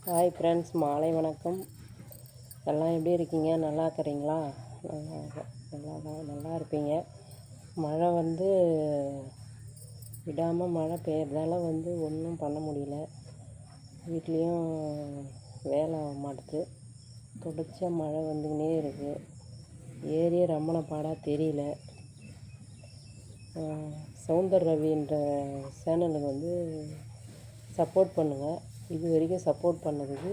Hi friends, மாலை வணக்கம். எல்லாம் எப்படி இருக்கீங்க? நல்லா இருக்கிறீங்களா? நல்லா இருப்பீங்க. மழை விடாமல் மழை பெய்யறதால ஒன்றும் பண்ண முடியல. வீட்லேயும் வேலை ஆக மாட்டுது. தொடர்ச்சியா மழை வந்துக்கினே இருக்குது. ஏரியே ரம்மனை பாடாக தெரியல. சௌந்தர் ரவின்ற சேனலுக்கு சப்போர்ட் பண்ணுங்கள். இது வரைக்கும் சப்போர்ட் பண்ணதுக்கு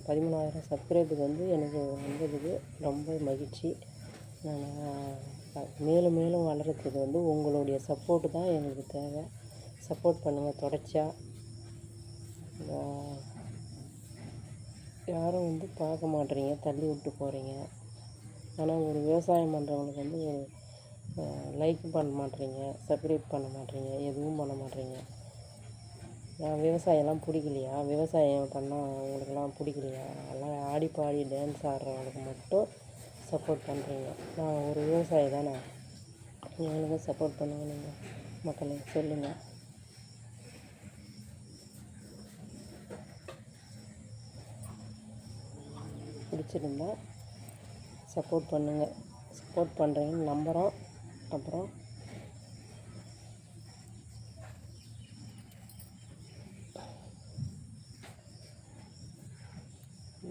13,000 சப்ஸ்கிரைபுக்கு எனக்கு வந்ததுக்கு ரொம்ப மகிழ்ச்சி. நான் மேலும் மேலும் வளர்கிறதுக்கு உங்களுடைய சப்போர்ட்டு தான் எங்களுக்கு தேவை. சப்போர்ட் பண்ணுங்கள் தொடர்ச்சியாக. யாரும் பார்க்க மாட்டேறீங்க, தள்ளி விட்டு போகிறீங்க. ஆனால் ஒரு விவசாயம் பண்ணுறவங்களுக்கு லைக் பண்ண மாட்டேறீங்க, சப்ஸ்கிரைப் பண்ண மாட்டேறீங்க, எதுவும் பண்ண மாட்டேறீங்க. விவசாயம்லாம் பிடிக்கலையா? விவசாயம் பண்ணால் உங்களுக்கெல்லாம் பிடிக்கலையா? எல்லாம் ஆடி பாடி டான்ஸ் ஆடுறவங்களுக்கு மட்டும் சப்போர்ட் பண்ணுறீங்க. நான் ஒரு விவசாயி தானே, எங்களுக்கு சப்போர்ட் பண்ணுங்க. நீங்கள் மக்களே சொல்லுங்கள். பிடிச்சிருந்தா சப்போர்ட் பண்ணுங்கள். சப்போர்ட் பண்ணுறீங்கன்னு நம்புகிறோம். அப்புறம்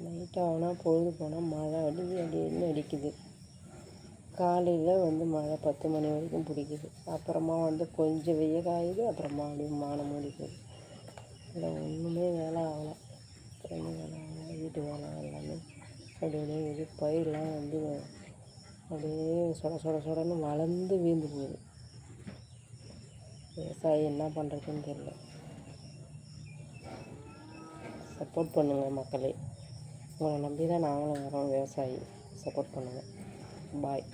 நைட்டாக ஆனால் பொழுது போனால் மழை அடின்னு அடிக்குது. காலையில் மழை 10 மணி வரைக்கும் பிடிக்குது. அப்புறமா கொஞ்சம் வெய்ய காயுது. அப்புறமா அப்படியே மானம் மூடிக்குது. இல்லை ஒன்றுமே வேலை ஆகலை. வீட்டு வேலை எல்லாமே அப்படியே இது பயிரெலாம் அப்படியே சொடன்னு வளர்ந்து வீழ்ந்து போகுது. விவசாயி என்ன பண்ணுறதுன்னு தெரியல. சப்போர்ட் பண்ணுங்கள் மக்களே. உங்களை நம்பி தான் நாங்களும் வரோம். விவசாயி சப்போர்ட் பண்ணுங்கள். பாய்.